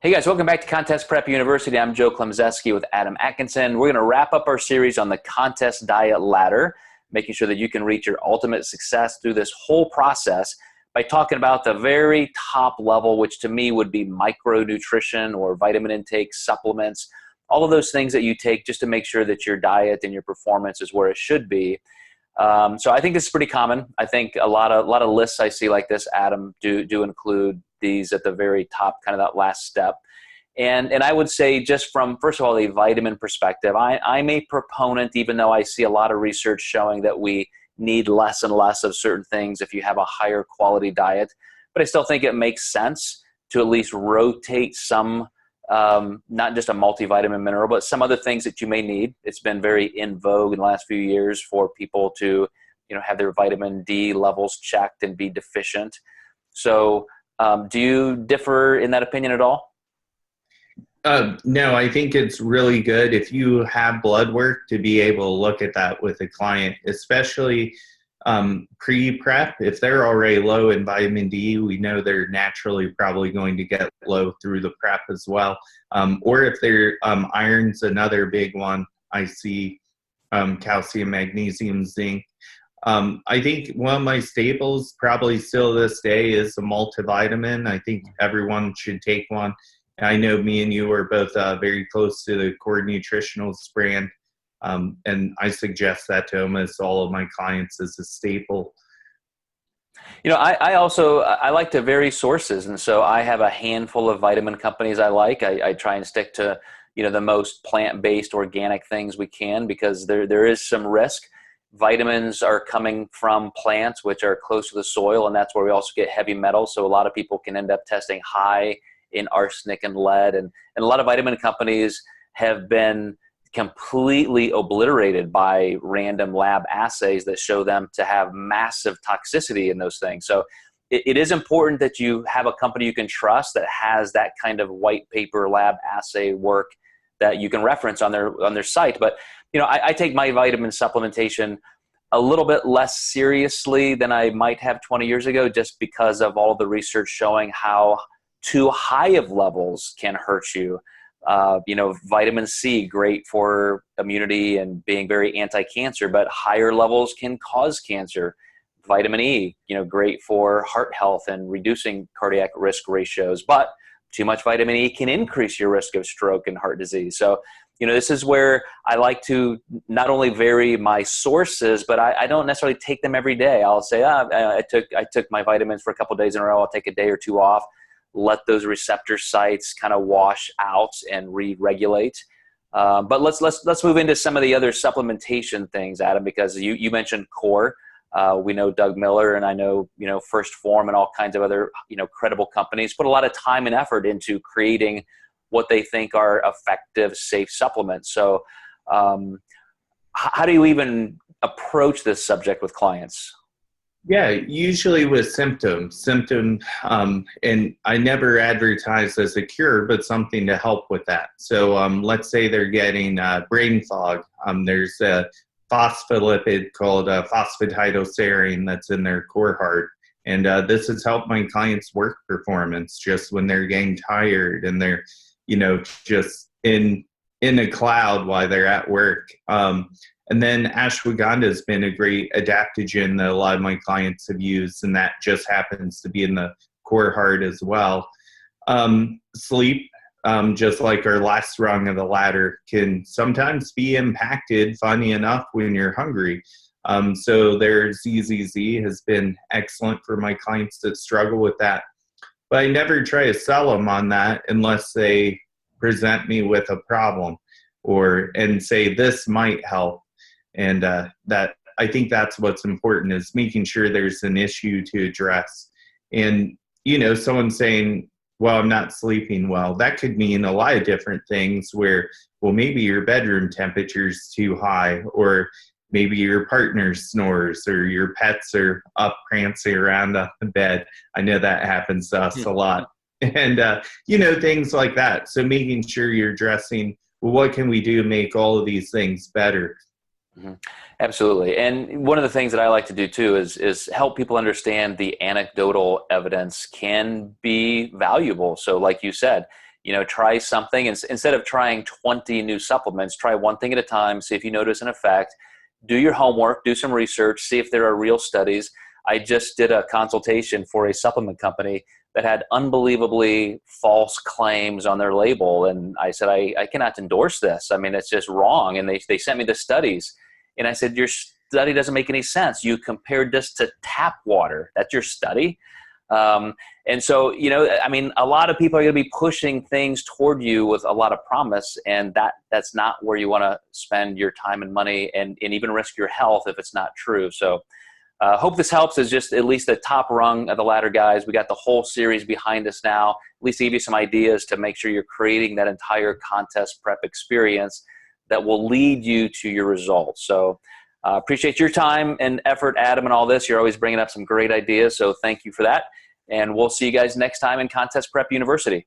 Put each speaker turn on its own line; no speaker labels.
Hey guys, welcome back to Contest Prep University. I'm Joe Klemczewski with Adam Atkinson. We're going to wrap up our series on the contest diet ladder, making sure that you can reach your ultimate success through this whole process by talking about the very top level, which to me would be micronutrition or vitamin intake, supplements, all of those things that you take just to make sure that your diet and your performance is where it should be. So I think this is pretty common. I think a lot of lists I see like this, Adam, do include these at the very top, kind of that last step. And I would say, just from, first of all, the vitamin perspective, I'm a proponent, even though I see a lot of research showing that we need less and less of certain things if you have a higher quality diet. But I still think it makes sense to at least rotate some, not just a multivitamin mineral, but some other things that you may need. It's been very in vogue in the last few years for people to, have their vitamin D levels checked and be deficient. So do you differ in that opinion at all?
No, I think it's really good if you have blood work to be able to look at that with a client, especially pre-prep. If they're already low in vitamin D, we know they're naturally probably going to get low through the prep as well. Or if their iron's another big one, I see calcium, magnesium, zinc. I think one of my staples probably still to this day is a multivitamin. I think everyone should take one. I know me and you are both very close to the Core Nutritionals brand, and I suggest that to almost all of my clients as a staple.
I like to vary sources, and so I have a handful of vitamin companies I like. I try and stick to the most plant-based organic things we can, because there is some risk. Vitamins are coming from plants which are close to the soil, and that's where we also get heavy metals. So a lot of people can end up testing high in arsenic and lead, and a lot of vitamin companies have been completely obliterated by random lab assays that show them to have massive toxicity in those things. So it is important that you have a company you can trust that has that kind of white paper lab assay work that you can reference on their site. But I take my vitamin supplementation a little bit less seriously than I might have 20 years ago, just because of all the research showing how too high of levels can hurt you. Vitamin C, great for immunity and being very anti-cancer, but higher levels can cause cancer. Vitamin E, great for heart health and reducing cardiac risk ratios, but too much vitamin E can increase your risk of stroke and heart disease. So, this is where I like to not only vary my sources, but I don't necessarily take them every day. I'll say, I took my vitamins for a couple of days in a row. I'll take a day or two off, let those receptor sites kind of wash out and re-regulate. But let's move into some of the other supplementation things, Adam, because you mentioned Core. We know Doug Miller, and I know First Form and all kinds of other credible companies put a lot of time and effort into creating what they think are effective, safe supplements. So how do you even approach this subject with clients?
Yeah, usually with symptoms, and I never advertise as a cure, but something to help with that. So let's say they're getting brain fog. There's a phospholipid called phosphatidylserine that's in their core heart. And this has helped my clients' work performance just when they're getting tired and they're, just in a cloud while they're at work. And then ashwagandha has been a great adaptogen that a lot of my clients have used, and that just happens to be in the core heart as well. Sleep, just like our last rung of the ladder, can sometimes be impacted, funny enough, when you're hungry. So their ZZZ has been excellent for my clients that struggle with that. But I never try to sell them on that unless they present me with a problem and say this might help. And that, I think that's what's important, is making sure there's an issue to address. And, someone saying, well, I'm not sleeping well, that could mean a lot of different things where, well, maybe your bedroom temperature is too high, or maybe your partner snores, or your pets are up prancing around on the bed. I know that happens to us a lot. And, things like that. So making sure you're addressing, well, what can we do to make all of these things better?
Mm-hmm. Absolutely. And one of the things that I like to do too is help people understand the anecdotal evidence can be valuable. So like you said, try something. And instead of trying 20 new supplements, try one thing at a time, see if you notice an effect. Do your homework, do some research, see if there are real studies. I just did a consultation for a supplement company that had unbelievably false claims on their label. And I said, I cannot endorse this. I mean, it's just wrong. And they sent me the studies. And I said, your study doesn't make any sense. You compared this to tap water. That's your study? And so, I mean, a lot of people are going to be pushing things toward you with a lot of promise, and that's not where you want to spend your time and money and even risk your health if it's not true. So hope this helps as just at least the top rung of the ladder, guys. We got the whole series behind us now, at least to give you some ideas to make sure you're creating that entire contest prep experience that will lead you to your results. So appreciate your time and effort, Adam, and all this. You're always bringing up some great ideas, so thank you for that. And we'll see you guys next time in Contest Prep University.